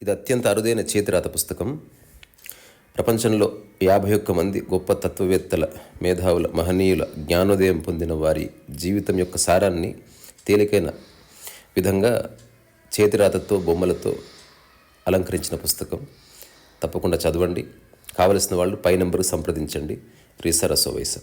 ఇది అత్యంత అరుదైన చేతిరాత పుస్తకం. ప్రపంచంలో 51 మంది గొప్ప తత్వవేత్తల, మేధావుల, మహనీయుల జ్ఞానోదయం పొందిన వారి జీవితం యొక్క సారాన్ని తేలికైన విధంగా చేతిరాతతో, బొమ్మలతో అలంకరించిన పుస్తకం. తప్పకుండా చదవండి. కావలసిన వాళ్ళు పై నెంబర్కి సంప్రదించండి. రీసా రసోవైసా.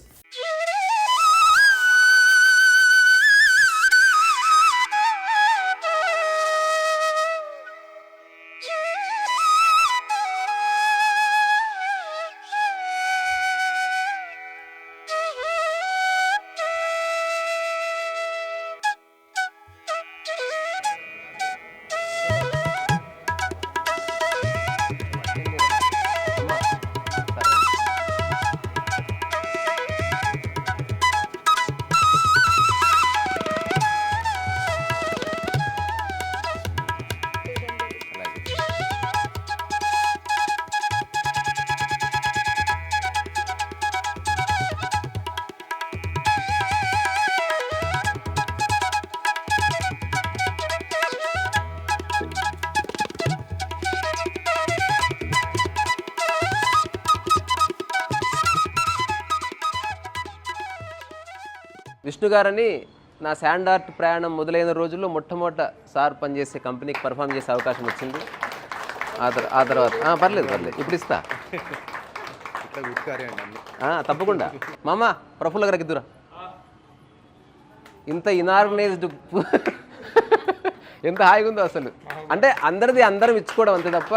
విష్ణు గారని నా శాండ్ ఆర్ట్ ప్రయాణం మొదలైన రోజుల్లో మొట్టమొదట సార్ పనిచేసే కంపెనీకి పర్ఫామ్ చేసే అవకాశం వచ్చింది. ఆ తర్వాత పర్లేదు ఇప్పుడు ఇస్తా. తప్పకుండా మామ ప్రఫుల్ల గారికి ఎదురా. ఇంత ఇనార్గనైజ్డ్ ఎంత హాయిగా ఉందో అసలు. అంటే అందరం ఇచ్చుకోవడం అంతే తప్ప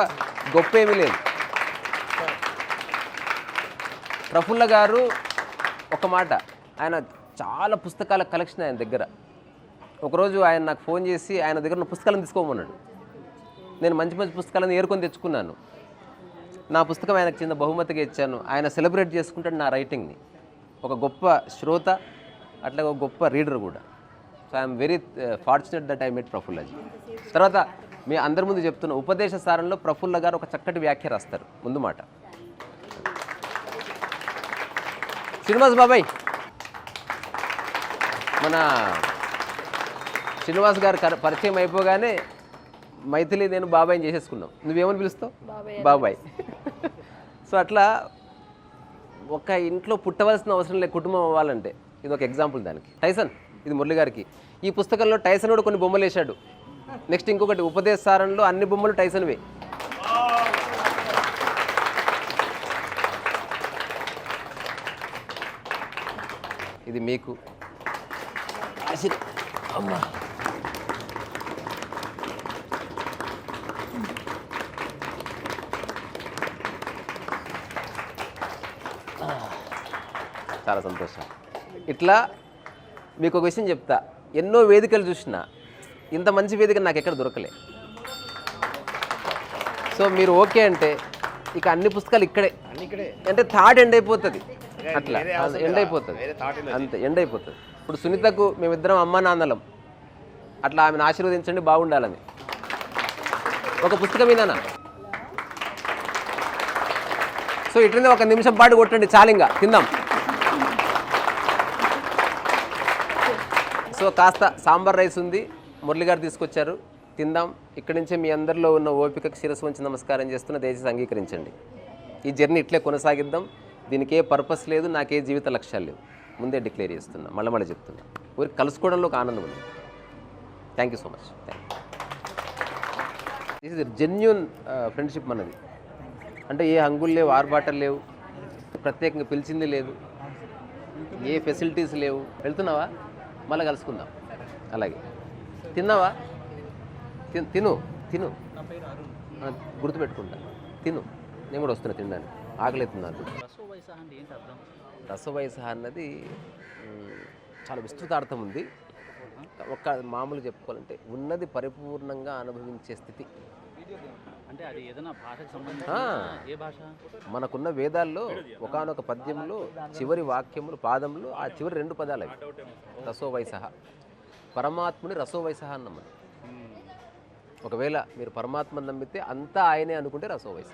గొప్ప ఏమీ లేదు. ప్రఫుల్ల గారు ఒక మాట, ఆయన చాలా పుస్తకాల కలెక్షన్ ఆయన దగ్గర. ఒకరోజు ఆయన నాకు ఫోన్ చేసి ఆయన దగ్గర ఉన్న పుస్తకాలను తీసుకోమన్నాడు. నేను మంచి పుస్తకాలను ఏరుకొని తెచ్చుకున్నాను. నా పుస్తకం ఆయనకు చిన్న బహుమతిగా ఇచ్చాను. ఆయన సెలబ్రేట్ చేసుకుంటాడు నా రైటింగ్ని. ఒక గొప్ప శ్రోత, అట్లా ఒక గొప్ప రీడర్ కూడా. So I'm very fortunate that I met Prafullaji. తర్వాత మీ అందరి ముందు చెప్తున్న ఉపదేశ సారంలో ప్రఫుల్ల గారు ఒక చక్కటి వ్యాఖ్య రాస్తారు. ముందు మాట శ్రీనివాస్ బాబాయ్, మన శ్రీనివాస్ గారు పరిచయం అయిపోగానే మైథిలి నేను బాబాయ్ని చేసేసుకున్నాం. నువ్వేమని పిలుస్తావు? బాబాయ్. సో అట్లా ఒక ఇంట్లో పుట్టవలసిన అవసరం లేదు కుటుంబం అవ్వాలంటే. ఇది ఒక ఎగ్జాంపుల్ దానికి. టైసన్, ఇది మురళి గారికి. ఈ పుస్తకంలో టైసన్ కూడా కొన్ని బొమ్మలు వేశాడు. నెక్స్ట్ ఇంకొకటి ఉపదేశ సారంలో అన్ని బొమ్మలు టైసన్వే. ఇది మీకు అమ్మా. చాలా సంతోషం. ఇట్లా మీకు ఒక విషయం చెప్తా. ఎన్నో వేదికలు చూసినా ఇంత మంచి వేదిక నాకు ఎక్కడ దొరకలే. సో మీరు ఓకే అంటే ఇక అన్ని పుస్తకాలు ఇక్కడే. అంటే థాట్ ఎండ్ అయిపోతుంది. అట్లా ఎండ్ అయిపోతుంది, అంతే ఎండ్ అయిపోతుంది. ఇప్పుడు సునీతకు మేమిద్దరం అమ్మా నాన్నలం. అట్లా ఆమెను ఆశీర్వదించండి, బాగుండాలని. ఒక పుస్తకం విన్నానా? సో ఇట్లనే ఒక నిమిషం పాటు కొట్టండి చాలు, ఇంకా తిందాం. సో కాస్త సాంబార్ రైస్ ఉంది, మురళి గారు తీసుకొచ్చారు, తిందాం. ఇక్కడి నుంచే మీ అందరిలో ఉన్న ఓపికకు శిరస్సు వంచి నమస్కారం చేస్తున్న, దయచేసి అంగీకరించండి. ఈ జర్నీ ఇట్లే కొనసాగిద్దాం. దీనికి ఏ పర్పస్ లేదు, నాకే జీవిత లక్ష్యాలు లేవు. ముందే డిక్లేర్ చేస్తున్నా, మళ్ళీ చెప్తున్నా. ఊరికి కలుసుకోవడంలో ఒక ఆనందం ఉంది. Thank you so much. This is genuine friendship మనది. అంటే ఏ హంగులు లేవు, ఆర్బాటలు లేవు, ప్రత్యేకంగా పిలిచింది లేదు, ఏ ఫెసిలిటీస్ లేవు. వెళ్తున్నావా? మళ్ళీ కలుసుకుందాం. అలాగే తిన్నావా? తిను గుర్తుపెట్టుకుంటా. తిను, నేను కూడా వస్తున్నా తినడానికి. ఆకలిస్తున్నాను. రసవైస అన్నది చాలా విస్తృత అర్థం ఉంది. ఒక మామూలు చెప్పుకోవాలంటే ఉన్నది పరిపూర్ణంగా అనుభవించే స్థితి. అంటే అది ఏదైనా భాషకు సంబంధించిన ఏ భాష? మనకున్న వేదాల్లో ఒకానొక పద్యంలో చివరి వాక్యములు, పాదములు, ఆ చివరి 2 పదాలు అవి రసోవైస. పరమాత్ముని రసోవైస అన్నాం మనం. ఒకవేళ మీరు పరమాత్మను నమ్మితే అంతా ఆయనే అనుకుంటే రసోవైస.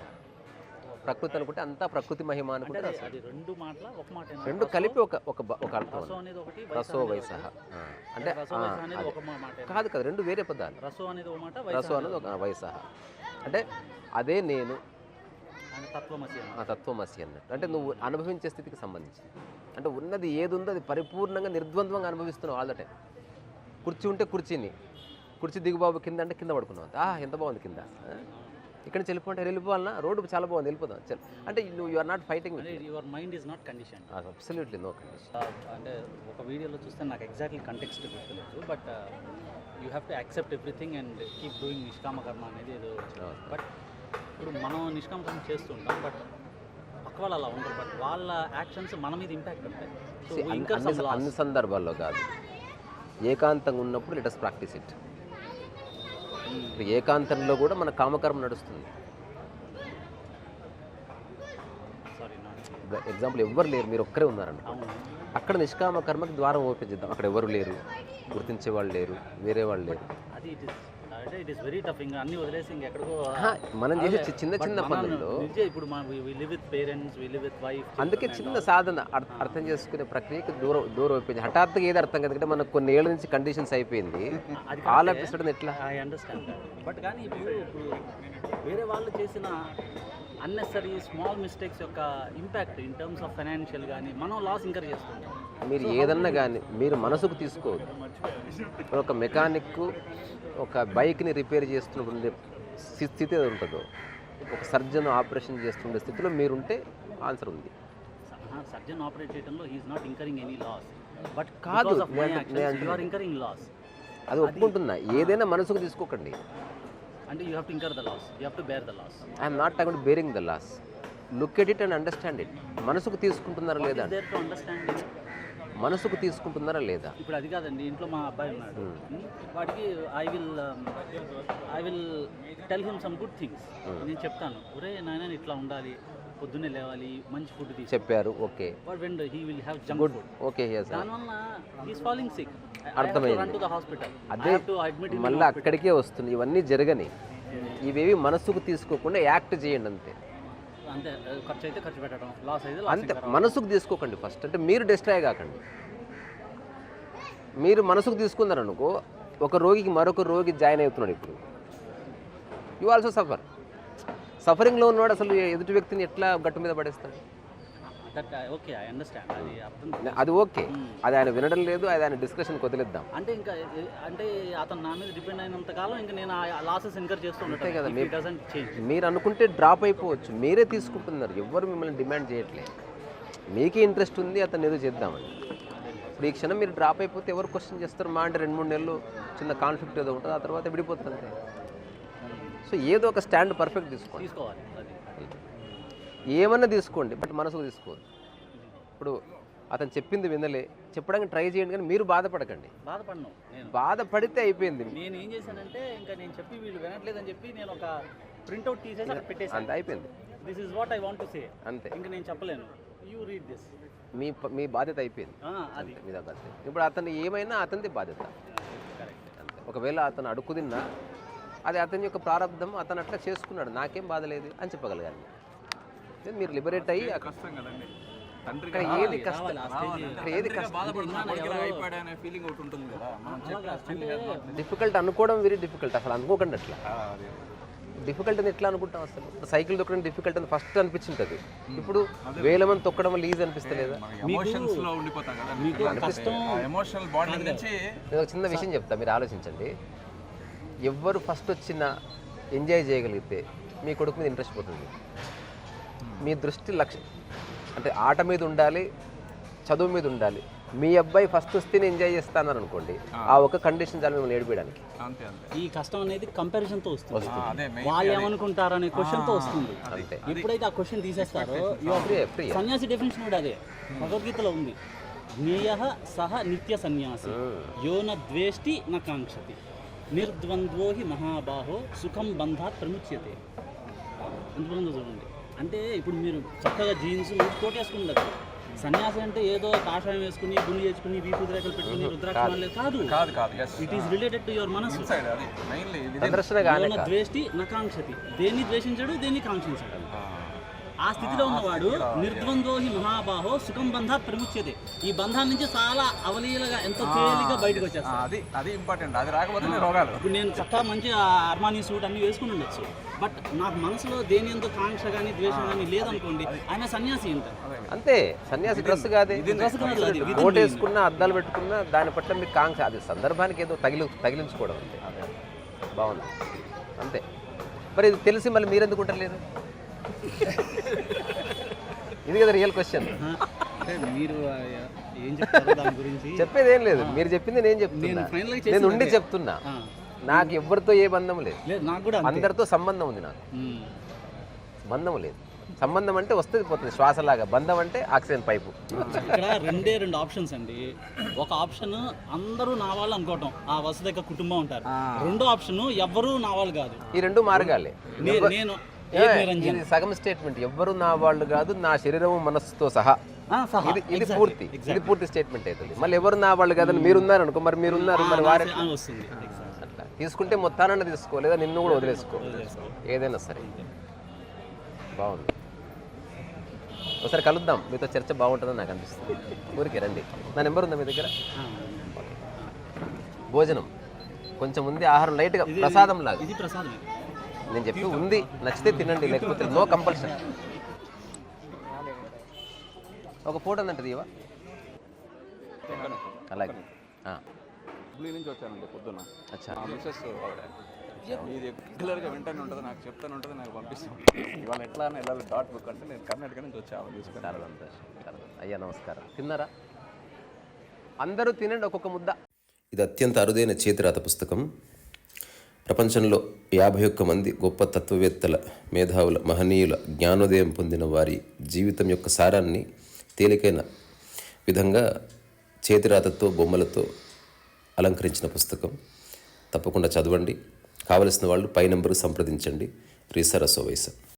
ప్రకృతి అనుకుంటే అంతా ప్రకృతి మహిమ అనుకుంటే రసం. రెండు కలిపి ఒక అర్థం. రసో వైస అంటే కాదు, రెండు వేరే పదాలు. రసో అనేది ఒక వైస. అంటే అదే నేను ఆయన తత్వమసి అన్న. ఆ తత్వమసి అన్నట్టు. అంటే నువ్వు అనుభవించే స్థితికి సంబంధించి, అంటే ఉన్నది ఏది ఉందో అది పరిపూర్ణంగా నిర్ద్వంద్వంగా అనుభవిస్తున్నావు ఆల్ ద టైం. కుర్చీ ఉంటే కుర్చీని, కుర్చీ దిగుబాబు కింద అంటే కింద పడుకున్నావు, ఎంత బాగుంది కింద, ఇక్కడ నుంచి వెళ్ళిపోంటే వెళ్ళిపోవాలన్నా, రోడ్డు చాలా బాగుంది వెళ్ళిపోదాం చల్ అంటే you are not fighting with అంటే your mind is not condition. Absolutely no condition. అంటే ఒక వీడియోలో చూస్తే నాకు ఎగ్జాక్ట్లీ కంటెక్స్ట్ గుర్తులేదు, but you have to accept everything and keep doing నిష్కామ కర్మ అనేది ఏదో. బట్ ఇప్పుడు మనం నిష్కామ కర్మ చేస్తుంటాం, బట్ పక్క వాళ్ళు అలా ఉండరు, బట్ వాళ్ళ యాక్షన్స్ మన మీద ఇంపాక్ట్ ఉంటాయి. సో అన్ని సందర్భాల్లో కాదు, ఏకాంతంగా ఉన్నప్పుడు లెట్ us ప్రాక్టీస్ ఇట్. ఏకాంతంలో కూడా మన కామకర్మ నడుస్తుంది. సారీ నాట్ ఎగ్జాంపుల్ ఎవ్వరు లేరు, మీరు ఒక్కరే ఉన్నారండి, అవును. అక్కడ నిష్కామ కర్మకి ద్వారం ఓపెన్ చేద్దాం. అక్కడ ఎవరు లేరు, గుర్తించే వాళ్ళు లేరు, వేరే వాళ్ళు లేరు. అది ఇట్ ఈస్ వెరీ టఫ్. ఇంకా అన్ని వదిలేసి ఇంకెక్కడికో మనం చేసే చిన్న చిన్న పనుల్లో ఇప్పుడు we live with parents, we live with wife. అందుకే చిన్న సాధన అర్థం చేసుకునే ప్రక్రియకి దూరం అయిపోయింది. హఠాత్తుగా ఏది అర్థం కదా, మనకు కొన్ని ఏళ్ళ నుంచి కండిషన్స్ అయిపోయింది. ఆల్ ఎపిసోడ్ ఎట్లా ఐ అండర్స్టాండ్, బట్ కానీ ఇప్పుడు వేరే వాళ్ళు చేసిన అన్నెసరీ స్మాల్ మిస్టేక్స్ యొక్క impact in terms of financial కానీ మనం లాస్ ఇంకర్ చేస్తుంటాం. మీరు ఏదన్నా కానీ మీరు మనసుకు తీసుకోవద్దు. ఒక మెకానిక్ ఒక బైక్ని రిపేర్ చేస్తున్నప్పుడు స్థితి ఏది ఉంటుందో, ఒక సర్జన్ ఆపరేషన్ చేస్తుండే స్థితిలో మీరుంటే ఆన్సర్ ఉంది. సర్జన్ ఆపరేట్ చేయడంలో he is not incurring any loss, but కాదు, యు ఆర్ ఇంకరింగ్ లాస్. అది ఒప్పుకుంటున్నా. ఏదైనా మనసుకు తీసుకోకండి. అంటే you have to incur the loss, you have to bear the loss. I'm not talking bearing the loss. Look at it and understand it. మనసుకు తీసుకుంటున్నారా లేదా, దేర్ టు అండర్స్టాండింగ్. మనసుకు తీసుకుంటున్నారా లేదా. ఇప్పుడు అది కాదండి, ఇంట్లో మా అబ్బాయి ఉన్నాడు, వాడికి I will tell him some good things. నేను చెప్తాను, ఒరే నాయన ఇట్లా ఉండాలి, పొద్దున్నే లేవాలి, మంచి ఫుడ్ తీసి చెప్పారు, okay, but when he will have junk good, food, okay, దానివల్ల హీస్ ఫాలింగ్ సిక్, అర్థమైంది. రన్ టు ద హాస్పిటల్, అదే మళ్ళీ అక్కడికే వస్తుంది. ఇవన్నీ జరగని, ఇవేవి మనసుకు తీసుకోకుండా యాక్ట్ చేయండి అంతే. అంతే, ఖర్చు అయితే ఖర్చు పెట్టడం, లాస్ అయితే అంతే. మనసుకు తీసుకోకండి ఫస్ట్. అంటే మీరు డిస్ట్రాయ్ కాకండి. మీరు మనసుకు తీసుకున్నారనుకో, ఒక రోగికి మరొక రోగి జాయిన్ అవుతున్నాడు. ఇప్పుడు యు ఆల్సో సఫర్. సఫరింగ్లో ఉన్నవాడు అసలు ఎదుటి వ్యక్తిని ఎట్లా గట్టు మీద పడేస్తాడు. ఓకే, ఐ అండర్స్టాండ్, అది అర్థం, అది ఓకే, అది ఆయన వినడం లేదు, అది ఆయన డిస్కషన్కి వదిలేద్దాం. అంటే ఇంకా అంటే అతను నా మీద డిపెండ్ అయినంత కాలం ఇంకా నేను ఆ లాసెస్ ఇన్కర్ చేస్తూ ఉంటాను కదా. చేంజ్. మీరు అనుకుంటే డ్రాప్ అయిపోవచ్చు, మీరే తీసుకుంటున్నారు, ఎవ్వరు మిమ్మల్ని డిమాండ్ చేయట్లేదు. మీకే ఇంట్రెస్ట్ ఉంది అతను ఏదో చేద్దామని. ఇప్పుడు ఈ క్షణం మీరు డ్రాప్ అయిపోతే ఎవరు క్వశ్చన్ చేస్తారు? మా అంటే 2-3 నెలలు చిన్న కాన్ఫ్లిక్ట్ ఏదో ఉంటుంది, ఆ తర్వాత విడిపోతుంది అంతే. సో ఏదో ఒక స్టాండ్ పర్ఫెక్ట్ తీసుకోవాలి. అది ఏమన్నా తీసుకోండి, బట్ మనసుకు తీసుకోవద్దు. ఇప్పుడు అతను చెప్పింది వినలే, చెప్పడానికి ట్రై చేయండి, కానీ మీరు బాధపడకండి. బాధపడను నేను, బాధపడితే అయిపోయింది. నేను ఏం చేశానంటే ఇంకా నేను చెప్పి వీళ్ళు వినట్లేదని చెప్పి నేను ఒక ప్రింట్అవుట్ తీసేసి అక్కడ పెట్టేసాను. అంత అయిపోయింది. This is what I want to say, అంతే. ఇంకా నేను చెప్పలేను, యూ రీడ్ దిస్. మీ బాధ్యత అయిపోయింది. అది మీద బాధ్యత. ఇప్పుడు అతను ఏమైనా అతనిది బాధ్యత. కరెక్ట్. అంతే. ఒకవేళ అతను అడుక్కు తిన్నా అది అతని యొక్క ప్రారంభం, అతను అట్లా చేసుకున్నాడు, నాకేం బాధ లేదు అని చెప్పగలగాలి. మీరు లిబరేట్ అయ్యి అక్కడ ఏది కష్టం, ఏది డిఫికల్ట్ అనుకోవడం వెరీ డిఫికల్ట్. అసలు అనుకోకండి అట్లా. డిఫికల్ట్ అని ఎట్లా అనుకుంటాం? అసలు సైకిల్ తొక్కడం డిఫికల్ట్ అని ఫస్ట్ అనిపించింది, ఇప్పుడు వేల మంది తొక్కడం వల్ల ఈజీ అనిపిస్తలేదా? నేను ఒక చిన్న విషయం చెప్తా, మీరు ఆలోచించండి. ఎవ్వరు ఫస్ట్ వచ్చినా ఎంజాయ్ చేయగలిగితే మీ కొడుకు మీద ఇంట్రెస్ట్ పోతుంది. మీ దృష్టి లక్ష్యం అంటే ఆట మీద ఉండాలి, చదువు మీద ఉండాలి. మీ అబ్బాయి ఫస్ట్ వస్తేనే ఎంజాయ్ చేస్తానని అనుకోండి, ఆ ఒక కండిషన్ చాలు మిమ్మల్ని ఏడిపోయడానికి. ఈ కష్టం అనేది కంపారిజన్ తో వస్తుంది, వాళ్ళు ఏమనుకుంటారు అనే క్వశ్చన్ తో వస్తుంది. అంతే. ఎప్పుడైతే ఆ క్వశ్చన్ తీసేస్తారో, సన్యాసి డెఫినేషన్ కూడా అదే భగవద్గీతలో ఉంది, జ్ఞేయ సహ నిత్య సన్యాసి యోన ద్వేష్టి న కాంక్షతి నిర్ద్వంద్వో హి మహాబాహో సుఖం బంధాత్ ప్రముచ్యతే. ఎందుకంటే చూడండి, అంటే ఇప్పుడు మీరు చక్కగా జీన్స్ కోట్ వేసుకుంటారు, సన్యాసి అంటే ఏదో కాషాయం వేసుకుని గుండు చేసుకుని వీపు రేఖలు పెట్టుకుని రుద్రాక్ష కాదు. It is related to your మనసు. ద్వేష్టి నకాంక్షతి, దేన్ని ద్వేషించడు, దేన్ని కాంక్షించడు. ఆ స్థితిలో ఉన్నవాడు నిర్ద్వంద్వోహి మహాబాహో సుఖం బంధాత్ ప్రముచ్యతే. ఈ బంధాల నుంచి చాలా అవలీలగా ఎంతో తేలిగా బయటకు వచ్చేస్తాడు. అది ఇంపార్టెంట్. అది రాకపోతే రోగాలు. ఇప్పుడు నేను చక్కగా మంచి అర్మానీ సూట్ అన్ని వేసుకుని ఉండొచ్చు, బట్ నాకు మనసులో దేని ఎంతో కాంక్ష కానీ ద్వేషం కానీ లేదనుకోండి, ఆయన సన్యాసి అంటారు. అంతే, సన్యాసి డ్రెస్ కాదే, డ్రెస్ కాదు అది, విధి కోట్ వేసుకున్నా అద్దాలు పెట్టుకున్నా దాని పట్ల మీకు కాంక్ష, అది సందర్భానికి ఏదో తగిలించుకోవడం అంతే. బాగుంది అంతే. మరి ఇది తెలిసి మళ్ళీ మీరెందుకు ఉంటారు? ఇది కదా రియల్ క్వశ్చన్. అంటే మీరు ఏం చెప్తారు దాని గురించి? చెప్పేది ఏం లేదు, మీరు చెప్పింది నేను చెప్తున్నా. నేను ఉండి చెప్తున్నా, నాకు ఎవరితో ఏ బంధం లేదు, నాకు కూడా అందరితో సంబంధం ఉంది. నాకు బంధం లేదు. సంబంధం అంటే వస్తుంది పోతుంది, శ్వాసలాగా. బంధం అంటే ఆక్సిజన్ పైపు. ఇక్కడ రెండు ఆప్షన్స్ అండి. ఒక ఆప్షన్ అందరూ నా వాళ్ళు అనుకోవటం, ఆ వసుదైక కుటుంబం ఉంటారు. రెండో ఆప్షన్ ఎవ్వరూ నా వాళ్ళు కాదు. ఈ రెండు మార్గాలే. నేను ఇది సగం స్టేట్మెంట్. ఎవ్వరు నా వాళ్ళు కాదు, నా శరీరం మనస్సుతో సహా. ఇది పూర్తి స్టేట్మెంట్ అవుతుంది. మళ్ళీ ఎవరు నా వాళ్ళు కాదని మీరున్నారు అనుకో, మరి మీరున్నారు, మరి వారే వస్తుంది. అట్లా తీసుకుంటే మొత్తానన్నా తీసుకో, లేదా నిన్ను కూడా వదిలేసుకో, ఏదైనా సరే. బాగుంది. ఒకసారి కలుద్దాం, మీతో చర్చ బాగుంటుందని నాకు అనిపిస్తుంది. ఊరికి రండి. నా నెంబర్ ఉందా మీ దగ్గర? భోజనం కొంచెం ఉంది, ఆహారం లైట్గా, ప్రసాదం లాగా. ఇది ప్రసాదం నేను చెప్పి ఉంది, నచ్చితే తినండి, లేకపోతే నో కంపల్షన్. ఒక ఫోటో అంటే ఇవా అలాగే. ఢిల్లీ నుంచి వచ్చానండి పొద్దున్న. అచ్చా. మిస్సెస్ ఇది రెగ్యులర్గా వెంటనే ఉంటుంది, నాకు చెప్తాను ఉంటుంది, నాకు పంపిస్తాం. ఇవాళ ఎట్లా అని వెళ్ళాలి డాట్ బుక్ అంటే నేను కర్ణాటక నుంచి వచ్చాను తీసుకుని. చాలా సంతోషం. అయ్యా నమస్కారం. తిన్నారా? అందరూ తినండి ఒక్కొక్క ముద్ద. ఇది అత్యంత అరుదైన చేతిరాత పుస్తకం. ప్రపంచంలో 51 మంది గొప్ప తత్వవేత్తల, మేధావుల, మహనీయుల జ్ఞానోదయం పొందిన వారి జీవితం యొక్క సారాన్ని తేలికైన విధంగా చేతిరాతతో, బొమ్మలతో అలంకరించిన పుస్తకం. తప్పకుండా చదవండి. కావలసిన వాళ్ళు పై నెంబర్కి సంప్రదించండి. రీసా రసోవైస.